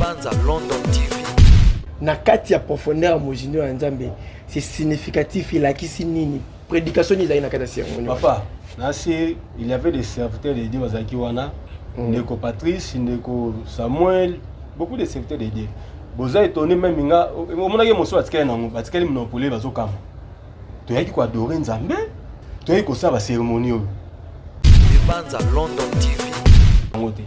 Banza London TV. Na kati ya profondeur mojino ya Nzambe, c'est significatif il a kisi nini? Prédication ni na kati ya cérémonie. Papa, nasi il y avait des serviteurs de Dieu bazaki wana, Ndeko Patrice, Ndeko Samuel, beaucoup de serviteurs de Dieu. Boza étonné même nga, omonaki moso batikali nango, batikali monopole bazokama. Toyaki ko adorer Nzambe, toyaki ko sala cérémonie oyo. Banza London TV. Ngote.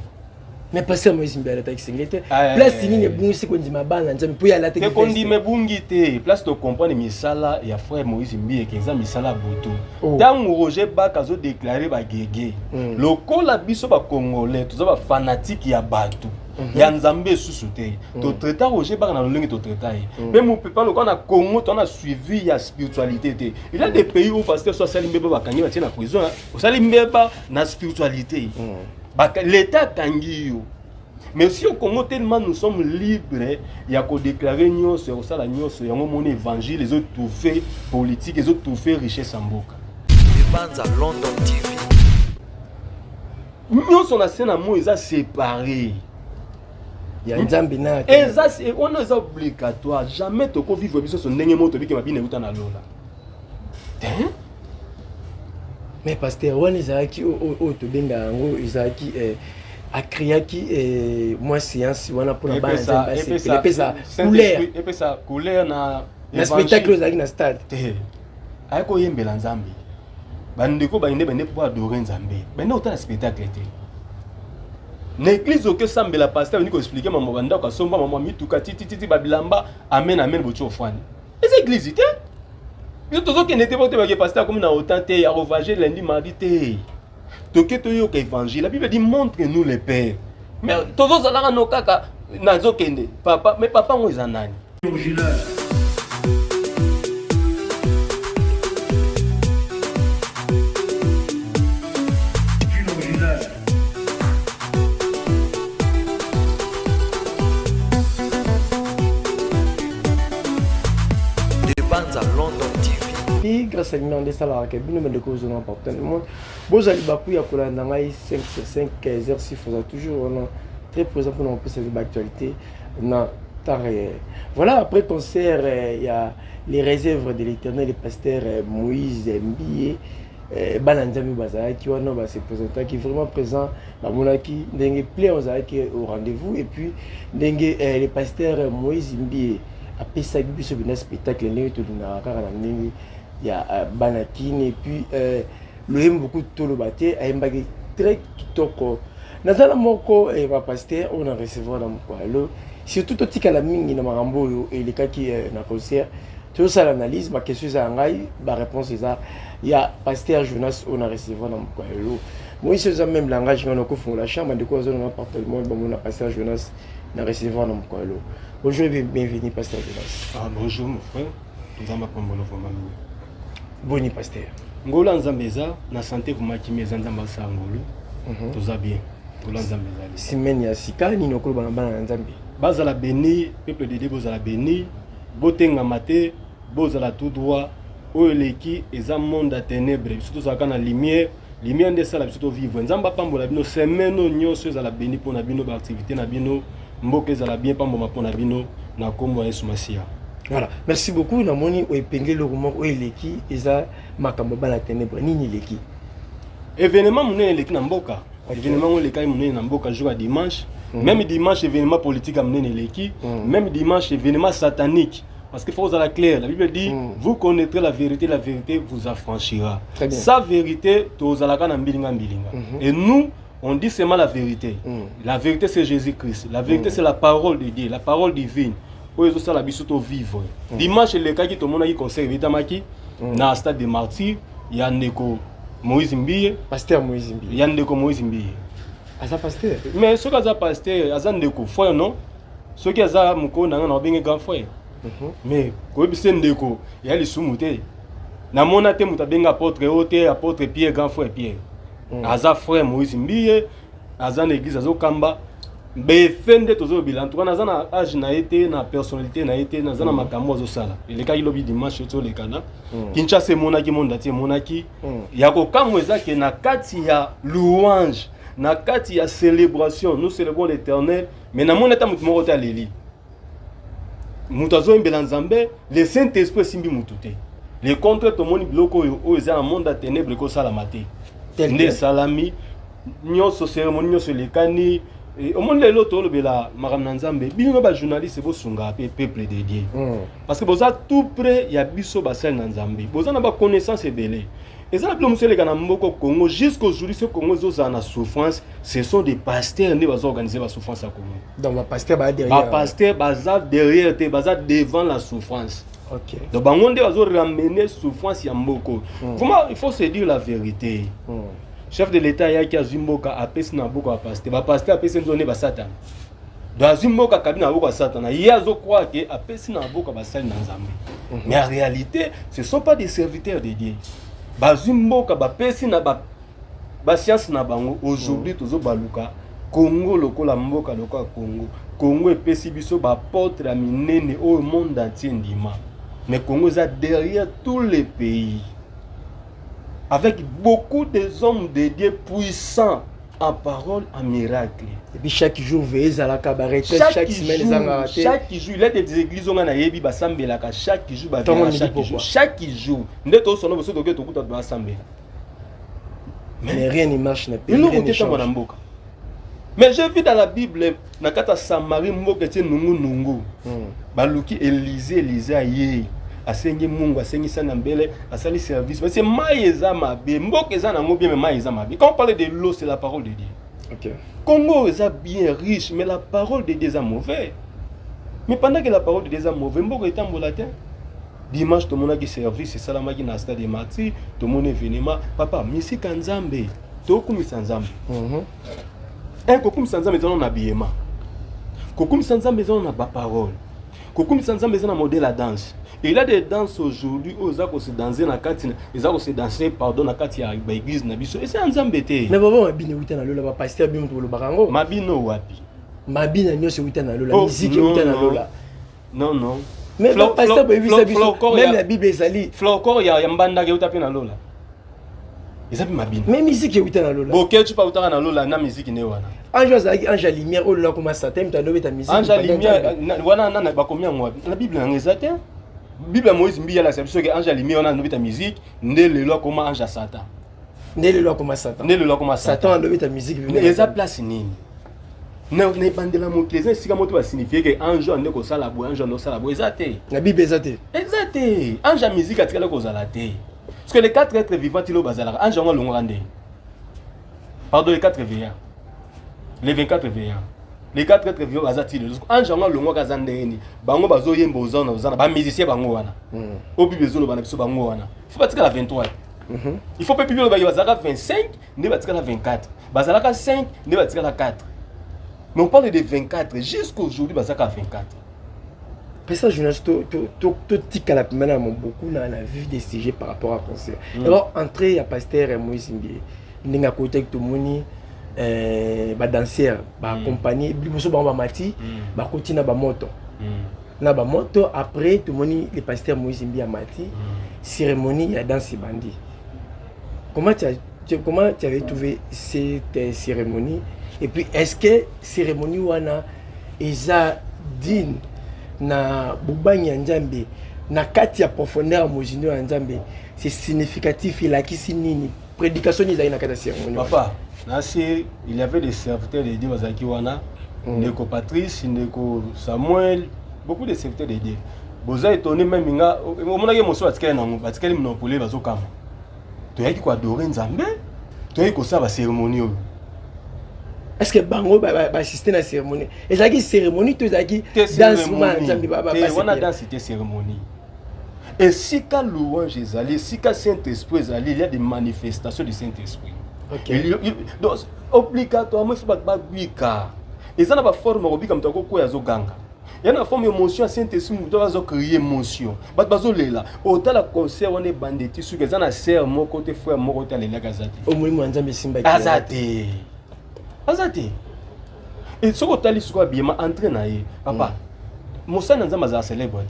Mais pasteur Moïse Mbele ta kisengete. Place nini ebungisi ko ndima bana Nzambe po ya la te. Ko ndima ebungi te, place to comprendre misala ya frère Moïse Mbele ke za misala boto. Tango Roger Baka zo déclarer ba gege. Lokola biso ba congolais, toza ba fanatique ya bato. Ya Nzambe susu te. To traiter Roger Baka na lolenge to traiter. Même mon papa lokola na Congo, on a suivi ya spiritualité te. Il y a des pays où pasteur soit Salimbeba ba kangi ba tia na prison, Salimbeba na spiritualité. L'État Kangio. Mais si au Congo, tellement nous sommes libres, il y a qu'à déclarer nous sur ça la nous sur mon évangile, les autres tout fait politique, les autres tout fait richesse en boca. Banza London TV. Nous sommes à scène à moi, ils ont séparé. Il y a Nzambe na. On est obligatoire. Jamais tu peux vivre sur son dernier mot, tu peux bien écouter na lola. Mais pasteur, on est à qui au to benga ngo izaki akriaki moi séance wana pour la base et ça couleur et puis ça couleur na spectacle ozaki na stade ayiko yembela Nzambe bandeko bainde bande pour adorer Nzambe bande autant spectacle te l'église que sambela pasteur ni ko expliquer maman banda ko somba maman mituka titi babilamba amen amen bocho ofani les églises te yo tozo ke n'était pas te pasteur comme na autant te ya rovager lundi mardi te toke to yo ka évangile la Bible dit montre-nous les pères mais tozo zalaka no kaka nazo kende papa mais papa ngo ezanani Banza London TV. Grâce à l'union de salariés qui nous met de cause dans important le monde. Vous allez bakuya pour la nangai 5 sur 5 15 heures si vous êtes toujours très présent pour nous passer l'actualité dans temps réel. Voilà, après concert il y a les réserves de l'Éternel, le pasteur Moïse Mbie Balanzami Bazara qui va nous se présenter qui est vraiment présent dans monaki dengue plein au rendez-vous et puis dengue le pasteur Moïse Mbie après ça biso bina spectacle né to na kaka na ndenge ya banakini et puis le aime beaucoup tout le baté aimbaki très kitoko nazala moko et va pasteur on a recevoir dans mkwalo surtout to tika la mingi na marambo et les cas qui na concert tout ça l'analyse ma question za ngai ba réponse ça il y a pasteur Jonas on a recevoir dans mkwalo moi c'est ça même langage on a ko fond la chambre de quoi on a partement bon on a pasteur Jonas na recevoir dans mkwalo. Bonjour et bienvenue, pasteur Jonas. Ah, bonjour mon frère. Nzamba pombono vraiment. Boni pasteur. Ngola Nzambeza na santé kuma kimeza Nzamba sa ngolo. Toza bien. Ngola Nzambeza. Semaine ya sika ni nokolo bana bana Nzambe. Bazala béni, peuple de Dieu bozala béni. Botenga maté, bozala tout droit. Oeleki eza monde à ténèbres, surtout ça kana lumière. Lumière de ça la surtout vivre. Nzamba pambola bino semaine nyonso ezala béni pour na bino ba activité na bino. Mboke zala bien pambo pona bino na kombo ya Yesu Masia. Voilà, merci beaucoup na moni o epengeli le moko o eleki eza makambo bana ténèbres nini leki. Événement monene eleki na mboka. Événement o lekai monene na mboka jour à dimanche. Même dimanche événement politique monene eleki, même dimanche événement satanique. Parce qu'il faut la clair, la Bible dit vous connaîtrez la vérité vous affranchira. Sa vérité tozalaka na mbilinga mbilinga. Et nous on dit seulement la vérité. La vérité c'est Jésus-Christ. La vérité c'est la parole de Dieu, la parole divine. Pour ça la bisoto vivre. Dimanche le cas qui tout le monde qui conseille vitamaki na stade de martyrs, il y a Ndeko Moïse Mbie, pasteur Moïse Mbie. Il y a Ndeko Moïse Mbie. Asa pasteur. Mais ce que pasteur, asa Ndeko frère non? Ce qui asa moko na na bien grand frère. Mais ko bise Ndeko, il y a les soumouté. Na mona te mutabenga apôtre Ote, apôtre Pierre grand frère Pierre. Aza frère Moïse Mbie, aza l'église azo kamba, befende tozo bilan. Tout aza na âge na été, na personnalité na été, na zana makambo azo sala. Le cas il lobi dimanche to le kana. Kinshasa monaki mondati monaki. Ya ko kamweza ke na kati ya louange, na kati ya célébration nous célébrons l'Éternel mais na mona ta mutu moko ta leli mutu azoyembela Nzambe le Saint-Esprit simbi mutu te le contraire tomoni biloko oyo eza na monde ya ténèbre ekosalama te nde salami nyonso cérémonie nyonso elekani omoni lelo tolobela makambo na Nzambe bino bajournaliste bosunga mpe peuple de Dieu parce que boza tout près ya biso basali na Nzambe boza na baconnaissance ebele eza na bilo mosu eleka na mboko Congo jusqu'aujourd'hui ce Congo ezozala na souffrance ce sont des pasteurs nde bazoorganize basouffrance ya Congo donc bapasteur baa derrière bapasteur baza derrière te baza devant la souffrance. Ok. Donc bango nde bazoramener souffrance ya mboko vraiment il faut se dire la vérité. Chef de l'État yaki azimboka apesi na boko ya pasteur bapasteur apesi nzone basatana donc azimboka kabi na boko ya satana ye azokroire ke apesi na boko basali na Nzambe mais en réalité ce sont pas des serviteurs de Dieu bazimboka bapesi na ba science na bango aujourd'hui tozo baluka Congo lokola mboka lokola Congo epesi biso ba porte ya minene au monde entier ndima mais Congo est derrière tous les pays avec beaucoup des hommes de Dieu puissants en parole, en miracle. Et puis chaque jour, veillez à la cabaret, chaque semaine, chaque jour, il y a des églises où on a yebi basambelaka chaque jour, chaque jour. Nde to sono boso doke to kuta basambela. Mais rien ne marche, rien ne change. Mais j'ai vu dans la Bible, na kata Samarie mboka tie nungu. Baluki Élisée aye. Asengi mungu asengi sana mbele asali service parce que maïza mabe mboka eza na ngo bien mais maïza mabe quand on parle de l'eau c'est la parole de Dieu. OK. Congo est bien riche mais la parole de Dieu est mauvaise. Mais pendant que la parole de Dieu est mauvaise mboka est en volatin. Dimanche tout le monde a qui service c'est ça la magi na stade de Mati tout le monde événement papa misi kanzambe to kumisa nzambe. Un kokum sanzambe ezana na biema. Kokum sanzambe ezana na ba parole. Kokum sanzambe ezana modèle la danse. Et il y a des danses aujourd'hui où ils ont se danser na kati ils ont se danser pardon na kati ya église na biso et c'est Nzambe te. Mais baba mabino wita na lola ba pasteur bimo to lo barango. Mabino wapi? Mabina nyose wita na lola musique wita na lola. Non. Mais le pasteur peut vivre biso même la Bible ezali. Flocor ya mbanda ke utape na lola. Ezapi mabino. Mais musique wita na lola. Boke tu pa utaka na lola na musique ne wana. Ange lumière au là comme ça thème ta ta musique. Ange lumière wana na ba komia ngwabi. La Bible na ngezate. Bible Moïse mbi la c'est que ange lumière on a nobita musique ndé le loi comme ange Satan. Ndé le loi comme Satan. Ndé le loi comme Satan a nobita musique. Eza place nini? Na bandela mokeza sika moto ba signifier que ange on ne ko sala bo ange no sala bo ezate. La Bible ezate. Ezate. Ange musique atikala ko sala te. Parce que les 4 êtres vivants tilo bazala ange on longo rande. Pardon les 4 veillants. Les 24 veillants. Les 4 êtres vivants bazati le ange on longo kazandeni bango bazoyemba ozana ozana ba musicien bango wana o bible zolo bana biso bango wana faut batika la 23 il faut pas bible ba bazaka 25 ne batika la 24 bazalaka 5 ne batika la 4 mais on parle de 24 jusqu'aujourd'hui bazaka 24 Personne journaliste to tika la première beaucoup na la vue des sujets par rapport à concert. Alors entrée il y a pasteur Moïse Mbie ninga côté to moni ba danseur ba compagnie biso ba mati ba kotina ba moto na ba moto après tout moni le pasteur Moïse Mbia mati cérémonie ya danse bandi. Comment tu avais trouvé cette cérémonie et puis est-ce que cérémonie wana eza digne na bubanya Nzambe na kati ya profondeur mojino ya Nzambe c'est significatif il a kisi nini prédication ils na kati ya cérémonie papa. Il y avait des serviteurs de Dieu, Ndeko Patrice, Ndeko Samuel, beaucoup de serviteurs de Dieu. Boza étonné même minga, au moment où monsieur atikala nango, atikala monopole bazokama. Tu as dit quoi adorer Nzambe? Tu as dit quoi ça va cérémonie? Est-ce que bango va assister à la cérémonie? Et ça qui cérémonie tout ça qui danse Nzambe ba on a dansé cette cérémonie. Et si quand louange est allé, si quand Saint-Esprit est allé, il y a des manifestations du Saint-Esprit. Okay. Donc obligatoirement il faut pas bika et ça n'a pas forme robika mtako ko ya zoganga il y a une forme émotion Saint-Esprit mto va créer émotion bazo lela autant la concert on est banditi sur que ça na sœur mon côté frère mon côté les gazati au moins Nzambe simba azate et ce que tali sur bien entrer na papa Moussa Nzambe za célébrer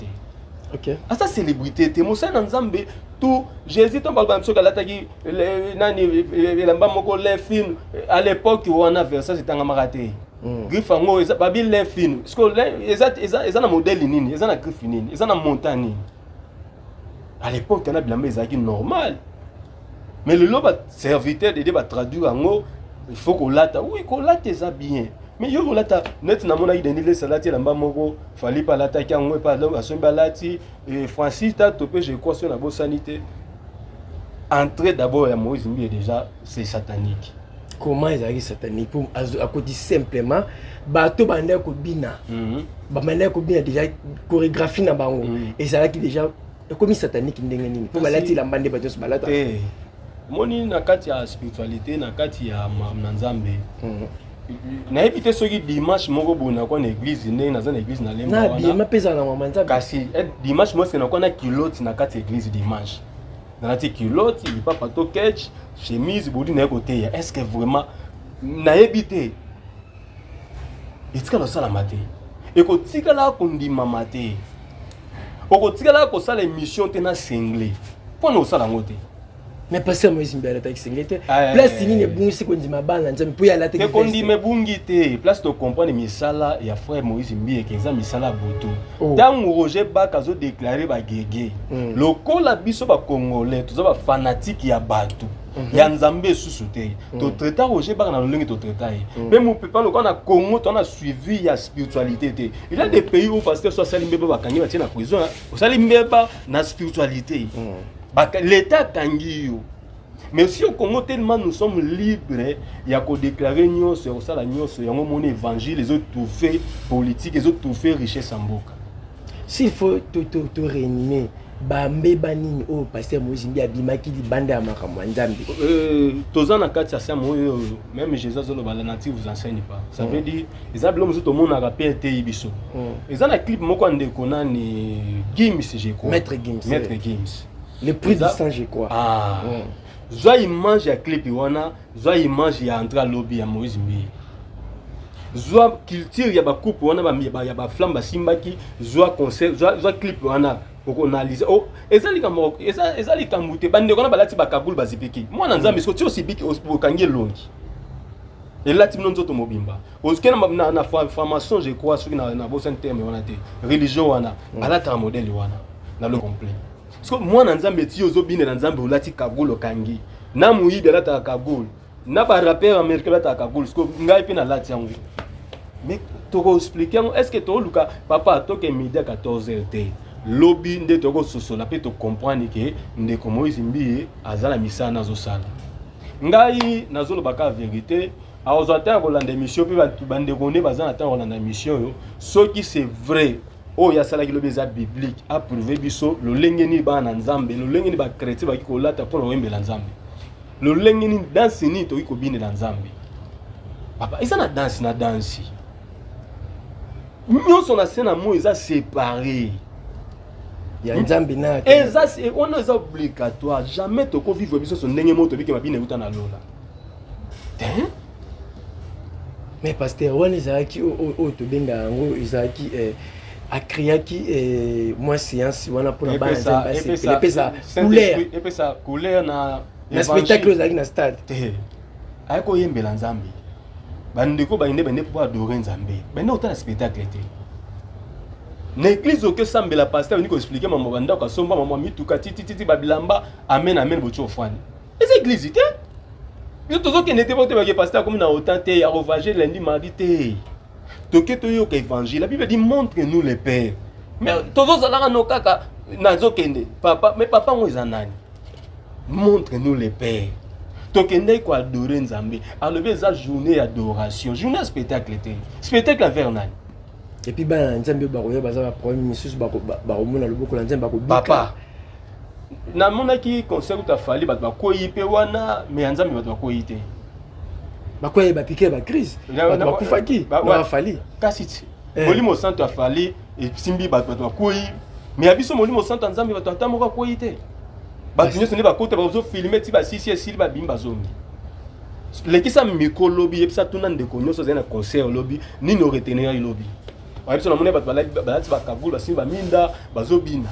OK. À sa célébrité, te mosa na nzambe tout Jésus ton balba mso kala taki nani elamba moko les film à l'époque où on a versé c'était ngamaté. Grifango eza babi les film. Parce que eza na modèle nini, eza na griffe nini, eza na montagne. À l'époque on a bilamba ezaki normal. Mais le loba serviteur de ba traduire en il faut qu'on lata. Oui, qu'on lata ça bien. Mais yo lata net na mona ideni le salati lamba moko fallait pas l'attaquer en moi pas là son balati et Francis ta topé je crois sur la bonne sanité. Entrer d'abord à Moïse Mbi déjà c'est satanique. Comment ils arrivent satanique pour à côté simplement bateau bandé ko bina. Ba bandé ko bina déjà chorégraphie na bango et ça là qui déjà comme satanique ndenge nini. Pour balati lamba ndé bateau balata. Moni na kati ya spiritualité na kati ya Nzambe. Na éviter ceux qui dimanche moko bona kwa na église ndenge na zana église na lemba wana. Na bien pesa na mama Nzambe. Kasi dimanche moi c'est na kwa na culotte na kati église dimanche. Na ti culotte, il pas pato ketch, chemise bodi na côté. Est-ce que vraiment na éviter etika lo sala maté. Et ko tika la ko ndima maté. Ko tika la ko sala émission te na single. Pour no sala ngote. Mais pas ça, moi, je me suis dit, place ni ne bon c'est qu'on dit ma bande, je peux y aller à la qu'on dit mais bungité, place de comprendre misala et frère Moïse Mbi et exemple misala boto. Tant Roger Bakazo déclaré ba gege. Le kola biso ba congolais, tous ba fanatique ya bato. Ya Nzambe susute. To traiter Roger Baka na longue to traiter. Même on peut pas le qu'on a Congo, on a suivi ya spiritualité. Il y a des pays où pasteur soit salimbe ba kangi ba tiena prison, salimbe ba na spiritualité. L'État Tanguio. Mais si au Congo tellement nous sommes libres, il y a qu'à déclarer nous sur ça la nous sur mon évangile, les autres tout fait politique, les autres tout fait richesse en boca. S'il faut te réanimer, bambe banini au pasteur Moïse Mbi abimaki di bande ya makambo Nzambe. Tozan na kati ya ça même Jésus zolo bala natif vous enseigne pas. Ça veut dire les ablom tout monde na rappel te ibiso. Ils ont un clip moko ndeko nani Gims je crois. Maître Gims. Le prix du sang, je crois. Ah. Soit il mange à clip wana, soit il mange à entrer à lobby à Moïse Mbi. Soit culture ya ba coupe wana ya ba flamme ba simbaki, soit concert, soit clip wana pour analyser. Oh, ezali kamute bande kona balati ba kabul bazipiki. Moi na Nzambe siko aussi biki au kangi longi. Et là tu n'onzo to mobimba. Oskena na formation je crois sur na bo terme wana te. Religion wana, balata modèle wana na le complet. Parce que moi na Nzambe ti ozobine na Nzambe olati kagolo kangi na muyibe lata kagolo na ba rappeur américain lata kagolo parce que ngai pe na lati yango mais toko expliquer est-ce que to luka papa toke midi à 14h te lobby nde toko sosola pe to comprendre que ndeko Moïse Mbi azala misana zo sala ngai nazolo baka vérité a ozata ko landa émission pe bande konde bazana ta ko landa émission yo ce qui c'est vrai. Oh ya sala kilo beza biblique a prouvé biso lo lengeni ba na Nzambe lo lengeni ba chrétien ba ko lata pour wembela Nzambe lo lengeni danse ni to ko bine na Nzambe papa isa na danse nyonso na sena mo isa séparé ya Nzambe na eza c'est on est obligatoire jamais to ko vivre biso so ndenge moto bike mabine uta na lola mais pasteur on ezaki o to benga ngo ezaki a créé qui moi séance wana pour la bande ça couleur et puis ça couleur na spectacle aux na stade ay ko yembela Nzambe bandeko ba inde bende pour adorer Nzambe bende autant spectacle était na église que sambela pasteur ni ko expliquer maman banda ko somba maman mituka titi babilamba amen bocho fani les églises était yo tozo ke n'était pas te pasteur comme na autant te ya revager lundi mardi te. Toke to yo ka évangile la Bible dit montre-nous les pères mais tozo zalaka no kaka nazo kende papa mais papa ngo ezanani montre-nous les pères toke ndai ko adorer Nzambe alobe eza journée d'adoration journée spectacle vers nani et puis ba Nzambe ba koya baza ba problème misus ba komona loboko la Nzambe ba ko papa na mona ki concert ta fali ba ko yipe wana mais Nzambe ba ko yite bakoye bapiquer ba crise bakufaki ba fali kasi molimo santo afali et simbi ba koyi mais abiso molimo santo Nzambe ba tamoka koyi te ba tinyo sene ba kota ba zo filmer ti ba sisi ba bimba zomi lekisa mikolo bi epsa tuna ndeko nyoso zena concert lobby ni no retenir lobby biso na mona bato balati bakabulu basimbi baminda bazobina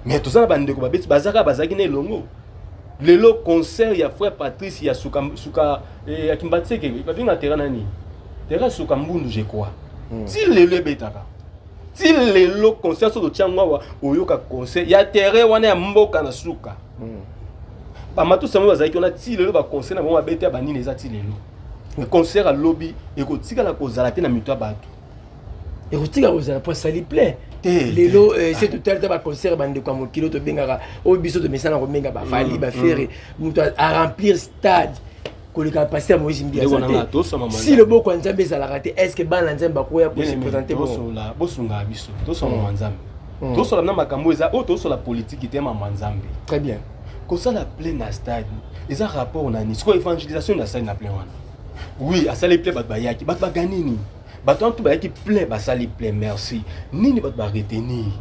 mais tozala bandeko babeti bazaki na elongo lelo concert ya frère Patrice ya suka ya Kimbatseke babenga terrain nani terrain suka mbundu je crois ti lelo ebetaka ti lelo concert so tchangwa oyoka concert ya terrain wana ya mboka na suka bamato samo bazaki ona ti lelo ba concert na bango babeta banini eza ti lelo concert à lobby ekotika la kozala te na mito bato ekotika kozala po sali plein lelo c'est tout tel ba concert bande kwa mokilo to bengaka o biso to mesana ko benga ba fali ba faire muto a remplir stade ko le passer à Moïse Mbia si le boko nzambe za la raté est-ce que ban nzambe ba ko ya ko se présenter bosunga biso to so nzambe to so na makambo eza o to so la politique te mama nzambe très bien ko ça la plein na stade eza rapport na ni ko évangélisation na stade na plein wana oui asali plein bat bayaki bat baganini bato tout bayaki plein basali plein merci nini bat ba retenir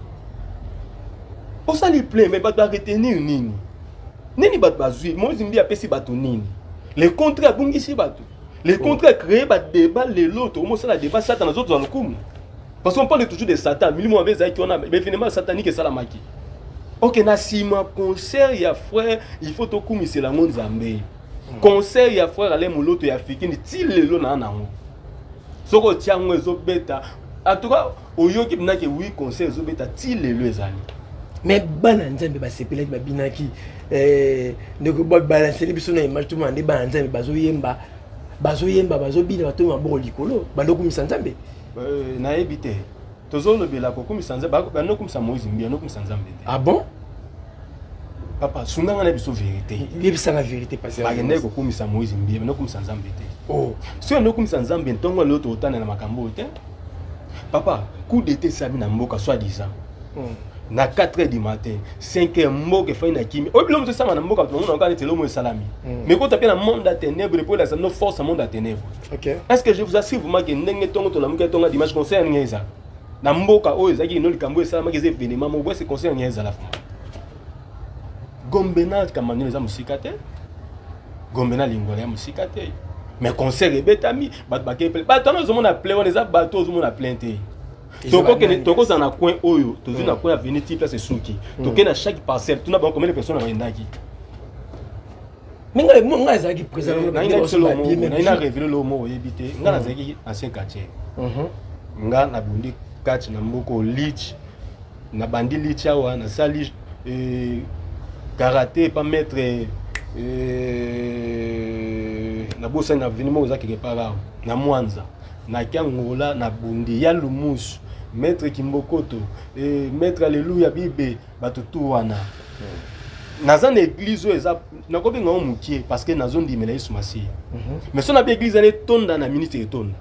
o sali plein mais bat ba retenir nini bat bazui Moïse Mbia pesi bato nini les contrats bungisi bato les contrats créés ba débat les l'autre au ça la débat satan les autres dans le coup parce qu'on parle toujours de satan minimum avec ça qui on a mais finalement satanique ça la maki OK na sima concert ya frère il faut to kumisa la monde nzambe concert ya frère ale moloto ya fikini ti lelo na nango soko tiango ezobeta en tout cas oyoki binaki oui concert ezobeta ti lelo ezali mais bana nzambe ba sepela ba binaki ndeko ba balancer biso na image tout monde bana nzambe bazoyemba bazobina bato maboko likolo bandoko kumisa nzambe na ebite tozolo bela ko kumisa nzambe ba no kumisa Moïse Mbia no kumisa nzambe ah bon papa sunganga na biso vérité yebisa la vérité passer ba ngene ko kumisa Moïse Mbia no kumisa nzambe te oh so no kumisa nzambe ntongo loto otana na makambo te papa coup d'été sami na mboka soit disant na 4h du matin 5h mboka fa na kimi o bilo mtosama na mboka tout le monde encore telo mo salami mais quand tu as un monde à ténèbres pour la no force monde à ténèbres OK est-ce que je vous assure vraiment que ndenge tongo to la muka tonga dimanche concert ngeza na mboka o ezaki no likambo esalama ke événement mo c'est concert ngeza la fin Gombena kamano eza musika te Gombena lingole ya musika te mais concert ebetami bat bakepe bato no zomona plein on eza bato zomona plein te toko za na coin oyo tozi na coin avenue type place suki toke na chaque parcelle tuna ba combien de personnes vendaki minga mo ezaki présent na ina révéler le mot ebité nga na zaki ancien quartier nga na bundi catch na mboko lich na bandi lich awa na sali karaté pas mettre na bosa na avenue mo zaki repara na Mwanza na Kiangola na bundi ya Lumusu maître Kimbokoto maître Alléluia Bibe batutu wana naza na église eza na ko benga mukie parce que nazo ndimela Yesu Masiya mais so na be église ne tonda na ministre tonda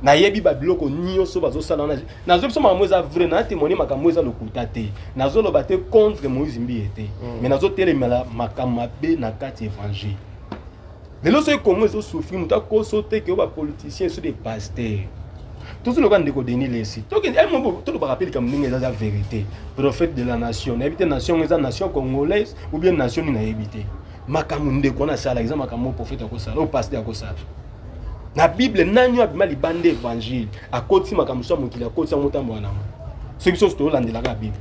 na yebi babiloko nyonso bazo sala nazo biso makambo eza vrai na témoigner makambo eza lokuta te nazo loba te contre Moïse Mbia te mais nazo telemela makambo mabe na kati évangile lelo so comment ezo souffrir muta ko sauter que ba politiciens sur des pasteurs tout ce local ndeko Denis Lesi to ke ay mo to ba rappel comme ninga za vérité prophète de la nation na habiter nation eza nation congolaise ou bien nation ni na habiter makambo ndeko na sala exemple makambo prophète ko sala o pasteur ko sala na bible nanyo abima libande évangile akoti makambo so mokili akoti motambo wana ce qui sont to landela ka bible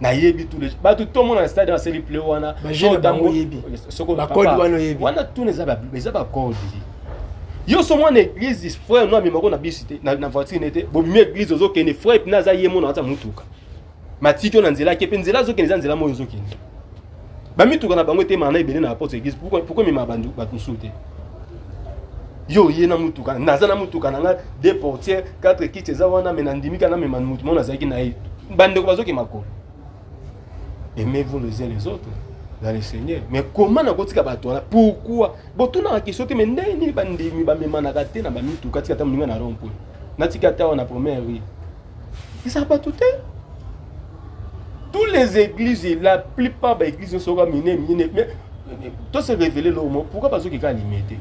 na yebi tous les ba tout le monde dans stade dans celle play wana ba yebi soko ba code wana yebi wana tout les aba code yo so mwana église frère no amimako na bisité na voiture nete bobimi église ozo kene frère pina za yemo na ata mutuka matiki na nzela ke penzela zo kene za nzela moyo zo kene ba mituka na bango te mana ebele na apôtre église pourquoi mi mabandu ba kusute yo yena mutuka naza na mutuka nanga deux portières quatre kits za wana menandimika na mema mutu mona zaki na ye bande ko bazoki makolo aimez-vous les uns les autres dans le Seigneur. Mais comment na kotika bato na pourquoi boto na question te mais ndeni bandimi ba memana ka te na ba mitu katika ta mlinga na rompo na tika ta na première rue ça pas tout tous les églises la plupart ba églises sont comme mais tout se révéler le mot pourquoi parce que ka limité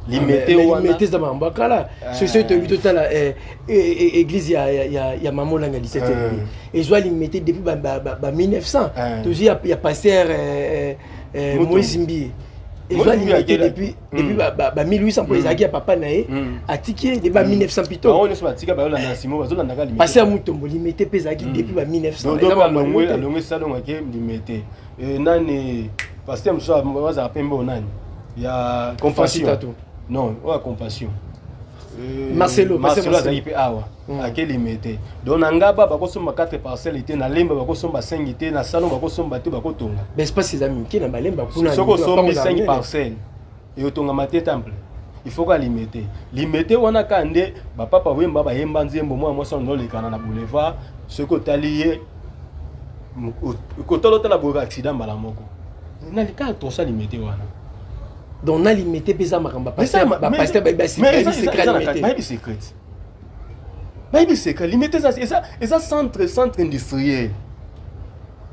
limité za mambakala société to totala église ya mamola nga 17e et je limité depuis ba 1900 toujours il y a pasteur Moïse Mbia ils ont limité depuis 1800 pour les agues à papa naé à ticket depuis 1900 plutôt. On est sur la tika ba la Simo ba zola ndaka limité. Parce que mutombo limité pe zaki depuis 1900. Donc alongo salon ngake limité. Nani parce que mso baza pembo nani. Ya compassion. Non, ouais compassion. Marcelo azali pe awa ake limité. Donc ngaba ba ko somba 4 parcelles était na lemba ba ko somba 5 était na salon ba ko somba te ba ko tonga. Mais c'est pas ces amis qui na balemba kuna. Soko sombi 5 parcelles. Et otonga maté temple. Il faut qu'à limiter. Limiter wana kande ba papa wemba ba yemba nzembo moi son no lekana na boulevard ce que talié ko tolo tala bo accident bala moko. Na lika to ça limiter wana. Donc on a limité pesa makamba pasteur ba secret. Mais secret limiter ça et ça centre industriel.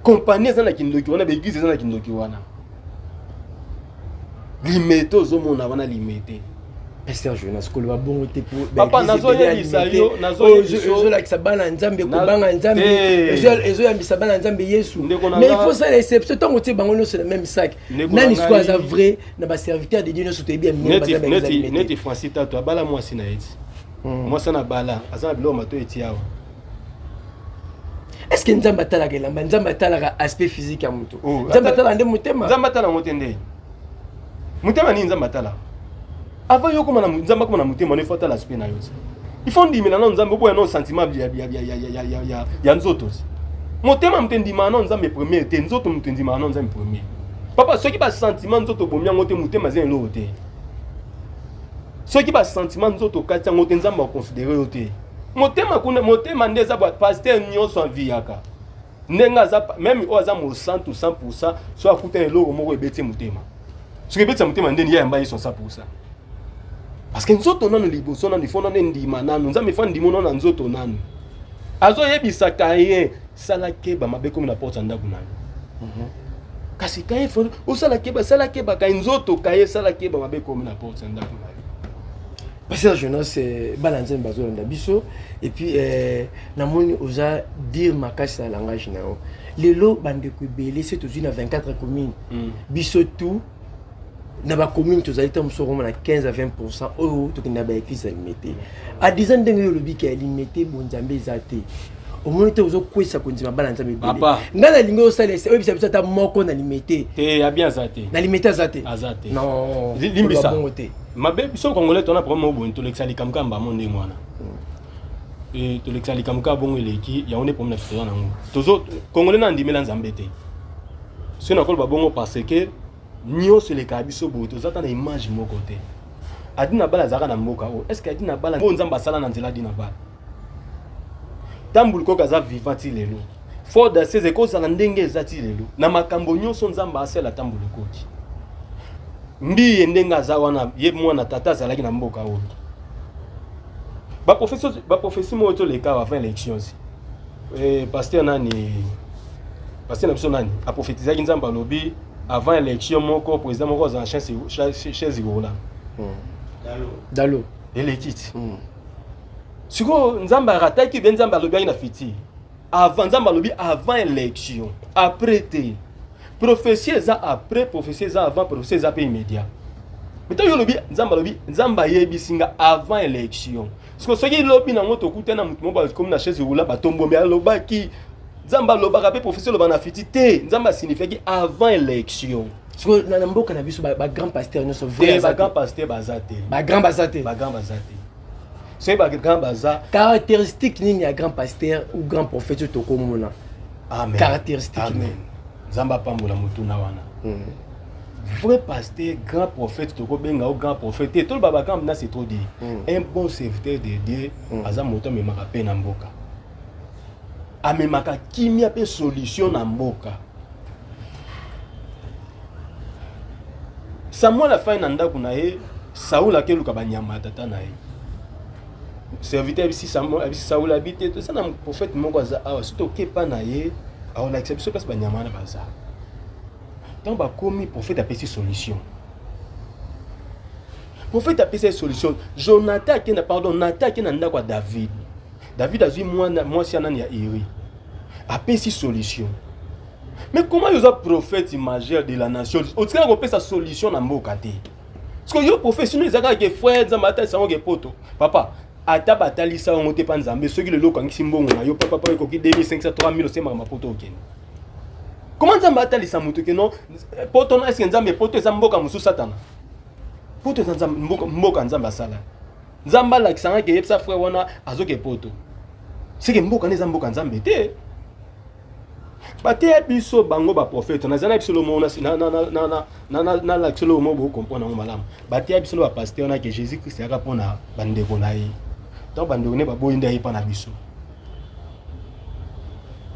Compagnie ça na kindoki wana ba église ça na kindoki wana. Limiter aux hommes on a limité. Pasteur Jonas ko lo bon te pour papa nazo yebisa yo je la sabana nzambe ko banga nzambe ezo ya misabana nzambe Yesu mais il faut ça l'exception tant que tu bango c'est le même sac nani ce quoi ça vrai na ba serviteur de Dieu no soto bien net Francis tato bala moi sinaiti moi ça na bala azana bilo mato etiawa. Est-ce que nzamba tala kelamba nzamba tala aspect physique ya muto nzamba tala nde mutema nzamba tala motende mutema ni nzamba tala avant yo comme na nzamba comme na mutema ne faut tala aspect na yo il faut ndimela na nzamba bo ya no sentiment ya nzoto mutema mutendima na nzamba premier te nzoto mutendima na nzamba premier papa ceux qui ba sentiment nzoto bomia ngote mutema zen lo te ceux qui ba sentiment nzoto kati ngote nzamba considérer yo te mutema kuna mutema ndeza ba pasteur nyonso en vie yaka ndenga za même oza mo 100 ou 100% so akuta eloko moko ebeti mutema ce que ebeti mutema ndeni ya mbayi son 100%. Parce que nzoto nanu liboso nanu ifona ndima nanu nzambe fa ndimo nanu nzoto nanu azo yebisa kaye sala keba mabe comme na porte ndako nanu kasi kaye fo osala keba kaye nzoto kaye sala keba mabe comme na porte ndako nanu. Pasteur Jonas balanze bazo nda biso et puis namoni oza dire makasi na langage na o lelo bande ko belé c'est toujours na 24 communes biso tout na ba commune tozali tam so na 15 à 20% o to kina ba église limité a 10 ans ndenge yo lobi ka limité bonzambe zate au moins te ozo kwesa konzima balanza mebele ngana lingo osalese o bisa bisa ta moko na limité te ya bien zate na limité azate non limbisa mabe biso congolais tona problème bo to lexali kamkamba monde mwana et to lexali kamka bongo eleki ya on est problème na fitoya nango tozo congolais na ndimela nzambe te c'est na kolba bongo parce que nyo se le kabiso bo to zata na image moko te adina bala zaka na mboka o est-ce que adina bala bo nzamba sala na nzela dina bala tambul ko kaza vivati lelo for da ces écoles na ndenge ezati lelo na makambo nyonso nzamba asela tambul ko ki mbi ndenga za wana ye mwana tata zalaki na mboka o ba professeur mo to le ka avant élections pasteur nani pasteur na biso nani a prophétiser nzamba lobi avant l'élection moko président moko za chez Zigola dalo elekiti siko nzamba rataki ben nzamba lobi na fiti avant nzamba lobi avant élection après te prophétie za après prophétie za avant prophétie za pe immédiat mais yo lobi nzamba yebisinga avant élection siko soki lobi na ngoto kutana mutu mobile comme na chez Zigola batombo mais lobaki nzamba lobaka pe professeur lobana fiti te nzamba signifie que avant élection siko na mboka na biso ba grand pasteur nyonso vrai ba grand pasteur bazate ba grand bazate c'est ba grand baza caractéristique nini ya grand pasteur ou grand prophète to komona amen caractéristique amen nzamba pambola mutuna wana vrai pasteur grand prophète to ko benga o grand prophète to ba grand na c'est trop dit un bon serviteur de Dieu aza moto me maka na mboka amemaka kimia pe solution na mboka Samuel a fait nanda kuna ye Saul a keluka banyama tata na ye serviteur bisi Saul habite to ça na prophète moko za awa surtout kepa na ye on a accepté parce banyama na baza donc ba komi prophète a pesi solution prophète a pesi solution Jonathan qui na pardon Nathan qui na nda kwa David a vu moi si anani ya Iri a pesi solution Mais comment il y a un prophète majeur de la nation? Au-delà qu'on peut sa solution dans mon côté. Parce que yo professionnel ils ont des frères dans matin ça on get poto. Papa, ata batali ça on te pas nzambe ceux qui le loka ngimbongo na yo papa ko ki 2500 3000 c'est ma poto okene. Comment nzambe batali ça mutu que non poto na est-ce que nzambe poto za mboka musu satana. Poto za nzambe mboka nzambe sala. Nzamba la kisanga ke yepsa frère wana azoke poto. C'est que mboka neza mboka nzambe te. Bate biso bango ba prophète na zana biso lo mona na la biso lo mo bo comprendre malamu. Bate biso ba pasteur na que Jésus Christ ya kapona bandeko na ye. Donc bandeko ne ba boyinda ye pa na biso.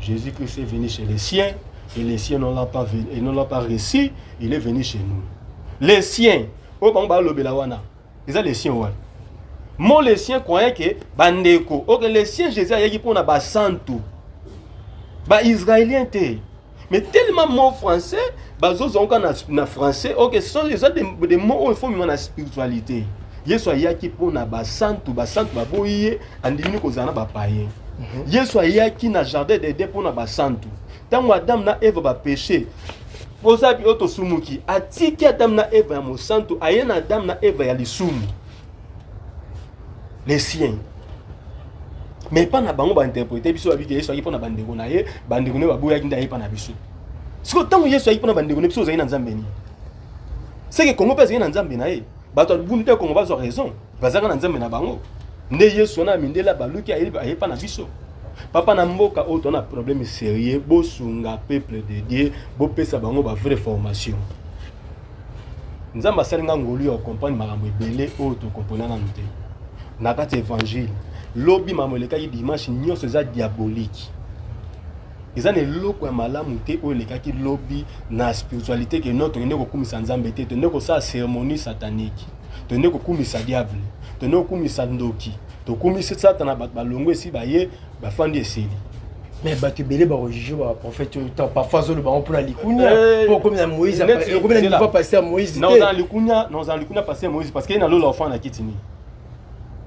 Jésus Christ est venu chez les siens et les siens n'ont pas reçu, il est venu chez nous. Les siens, o bango ba lobela wana. Ils ont les siens ouais. Moi les siens croyaient que bandeko, OK les siens Jésus a yaki pona ba santo. Ba israélien te. Mais tellement mots français, bazo zonka na français, OK, ce sont des mots où il faut mettre la spiritualité. Yesu ayaki pona ba santo ba boye andini ko zana ba païen. Yesu ayaki na jardin d'Éden pona ba santo. Tango Adam na Eve ba péché. Poza bi oto sumuki, atiki Adam na Eve ya mo santo, ayena Adam na Eve ya lisumu. Les siens. Mais pas na bango ba interpréter biso abi ke Yesu ayaki pona bandeko na ye bandeko ne ba boya kinda ye pa na biso. Siko tango Yesu ayaki pona bandeko ne biso za ina nzambe ni. C'est que Congo pesa ina nzambe na ye. Bato bunte Congo ba zo raison. Bazaka na nzambe na bango. Nde Yesu na mindela baluki aye pa na biso. Papa na mboka oto na problème sérieux bo sunga peuple de Dieu bo pesa bango ba vraie formation. Nzamba salinga ngolu yo comprendre makambo ebele oto comprendre na nte. Na kati évangile lobi mamoleka yi dimanche nyonso za diabolique. Ils ne loko ya malamu te o lekaki lobi na spiritualité que notre ne ko kumisa nzambe te ne ko sa cérémonie satanique. To ne ko kumisa diable. To ne ko kumisa ndoki. To kumisa satana balongo esi baye ba fandi esili. Mais batu belé ba rejuger ba prophète parfois zo le ba pour la likunya pour comme Moïse comme il va passer à Moïse. Non dans likunya passer à Moïse parce qu'il na lolo enfant na kitini.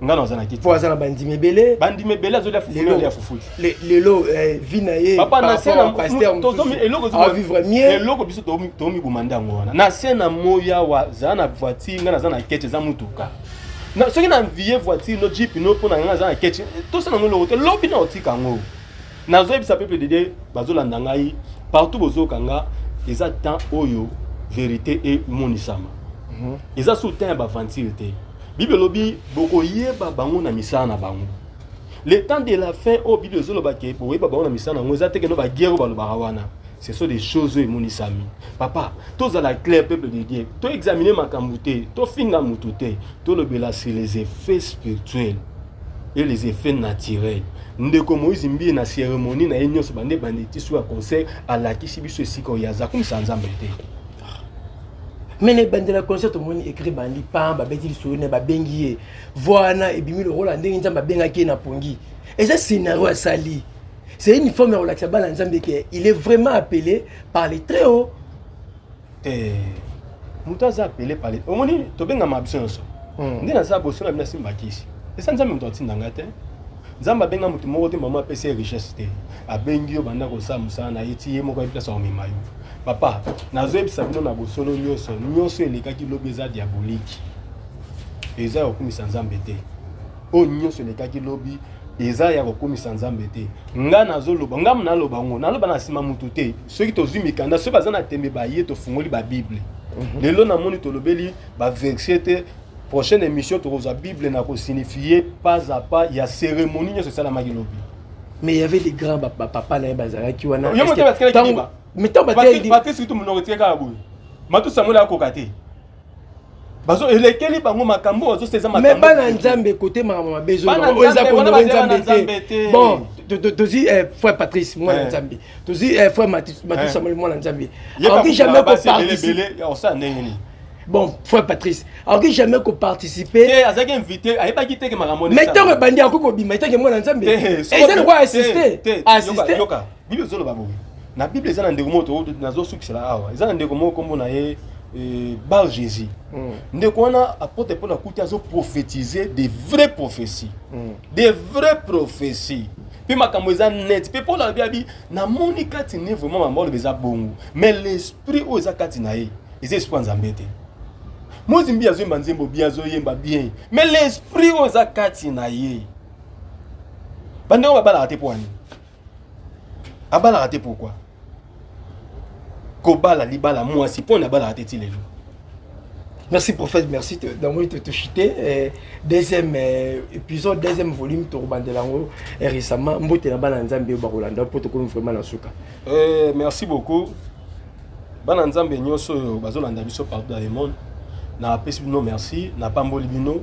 Nga non zana kiti. Pour azana bandime belé. Bandime belé azo la fufu ya fufu. Lelo vinaye. Papa na sena pasteur tozomi eloko zo vivre mieux. Eloko biso tomi bumanda ngwana. Na sena moya wa zana voiture nga na zana keche za mutuka. Na soki na vie voiture no jeep no pona nga zana keche. To sena ngolo hotel lobi na otika ngo. Na zo ebisa peuple de Dieu bazolanda ngai partout bozo kanga eza temps oyo vérité et monisama. Eza sous temps ba aventure te. Bible lobi boko yeba bango na misana na bango. Le temps de la fin au Bible zoloba ke bo yeba bango na misana ngo za teke no ba guerre ba lobara wana. Ce sont des choses monisami. Papa, tous à la claire peuple de Dieu. To examiner makambuté, to finga mututé, to lobela sur les effets spirituels et les effets naturels. Ndeko Moïse mbi na cérémonie na enyo so bande banditi sur un concert à la kisibiso esiko yaza comme ça nzambe te. Mais les bandes de la concert au monde écrit bandi pam ba beti soune ba bengi voana et bimi le rôle ndenge nzamba benga ki na pongi. Et ça scénario à sali. C'est une forme de relaxation dans nzambe que il est vraiment appelé par les très hauts. Mutaza appelé par les au monde to benga mabison so. Ndina sa boso na bina simbakisi. Et ça nzambe mto tindanga te. Nzamba benga mutu moko te mama pese richesse te. Abengi yo banda ko sa musana yeti ye moko epesa o mimayo. Papa, nazo ebisa bino na bosolo nyonso elekaki lobi eza diabolique. Eza okumisa nzambe te. O nyonso elekaki lobi eza ya okumisa nzambe te. Nga nazo loba, nga mna loba ngo, na loba na sima mutu te. Soki tozwi mikanda, so bazana tembe ba ye to fungoli ba Bible. Lelo na moni to lobeli ba verset te. Prochaine émission to roza Bible na ko signifier pas à pas ya cérémonie nyonso sala magilobi. Mais il y avait des grands papa na bazara ki wana. Mais tant Patrice surtout mon retire karabu. Matu Samuel a kokate. Bazo elekeli bango makambo ozo seza makambo. Mais pas na nzambe côté mama bezo. Oza ko nzambe. Bon, tozi frère Patrice moi na nzambe. Tozi frère Matu Samuel moi na nzambe. Alors que jamais ko participer. Bon, frère Patrice, alors que jamais ko participer. Eh, azaki invité, ayeba kité ke makambo. Mais tant que bandi akoko bima, tant que moi na nzambe. Et ça quoi assister. Assister. Yoka, Bible zolo babo. Na Bible eza na ndeko moto nazo sukisela awa. Eza na ndeko moko kombo na ye Bar Jésus. Ndeko wana apôtre Paul akuti azo prophétiser des vraies prophéties. Des vraies prophéties. Puis makambo eza net. Puis pour la biabi na moni kati ne vraiment mambo le eza bongo. Mais l'esprit o eza kati na ye. Eza esprit nzambe te. Mozimbi azoyemba nzembo bien azoyemba bien. Mais l'esprit o eza kati na ye. Bande on va bala rater pour ani. Abala rater pourquoi? Kobala libala moi si pour na bala rater ti lelo. Merci prophète, merci d'avoir te chuté. Deuxième épisode, deuxième volume, tu rebandelango et récemment, mbote na bana nzambe barolanda pour te connaître vraiment na suka. Merci beaucoup. Bana nzambe nyoso bazolanda biso partout dans le monde. Na pesi bino merci, na pamboli bino.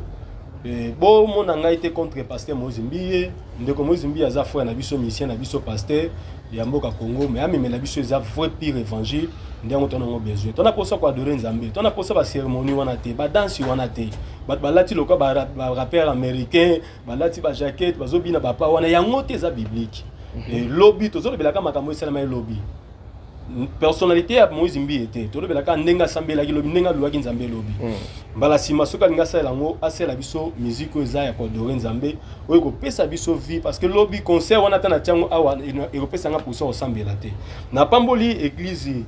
Bon mon nanga été contre pasteur Mozimbi, ndeko Mozimbi aza frère na biso mission na biso pasteur ya mboka Congo, mais ami na biso eza vrai pire évangile. Ndenge tona ngo besoin tona posa ko adorer nzambe tona posa ba cérémonie wana te ba danse wana te ba lati loka ba rappeur américain ba lati ba jaquette bazobina ba pa wana yango te za biblique et lobby tozo belaka makambo esala mai lobby personnalité ya Moïse Mbi était to belaka ndenga sambela ki lobby ndenga luaki nzambe lobby mbala sima soka linga sala ngo asela biso musique eza ya ko adorer nzambe oyo ko pesa biso vie parce que lobby concert wana tana tiango awa e ko pesa nga pour au sambela te na pamboli église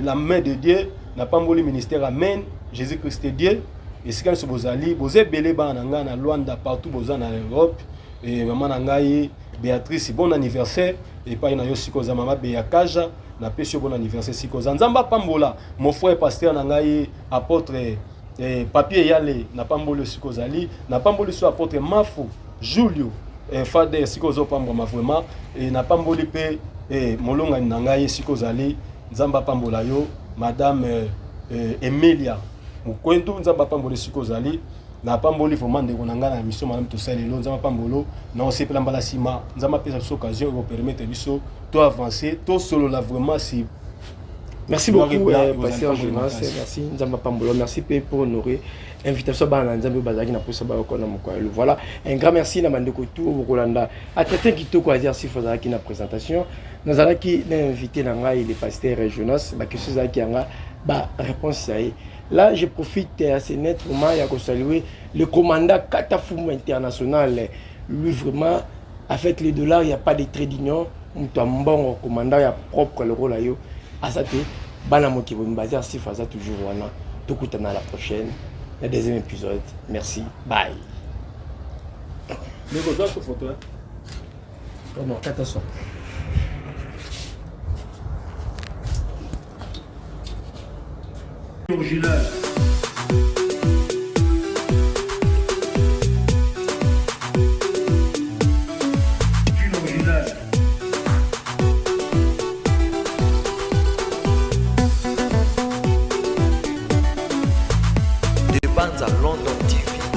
la main de Dieu n'a pas mboli ministère amen Jésus-Christ est Dieu et si quand ce bozali bozé belé ba nanga na Luanda partout boza na Europe et maman nangai Béatrice bon anniversaire et pas na yo sikoza mama Béakaja na pesio bon anniversaire sikoza nzamba pambola mon frère pasteur nangai apôtre papier yale na pambolo sikozali na pambolo so apôtre Mafu Julio Fader sikozo pambo vraiment et na pamboli pe molonga nangai sikozali Nzamba pambola yo madame Emilia Mukwentu nzamba pambola sikozali na pamboli vraiment ndeko nanga na mission madame to salelo nzamba pambolo na osepela mbala sima nzamba pesa biso occasion pour permettre biso to avancer to solo la vraiment si. Merci beaucoup pasteur Jonas, merci nzamba pambolo, merci pour honorer invitation bana nzambe bazaki na posa ba ko na mokolo. Voilà, un grand merci na mandeko tout bokolanda atete kitoko azia si fozaki na présentation. Nous allons qui invité il est pasteur Jonas, bah quelque chose qui a ba réponse ça. Là, je profite à ce net moment il y a saluer le commandant Katafumu international. Lui vraiment avec les dollars, il n'y a pas de trait d'union. On a un bon commandant, il y a propre le rôle à yo. À ça te bana moki bo mbaza si faza toujours wana. Tokutana à la prochaine. Le deuxième épisode. Merci. Bye. Mais vous avez photo hein? Comment Kataso. Original.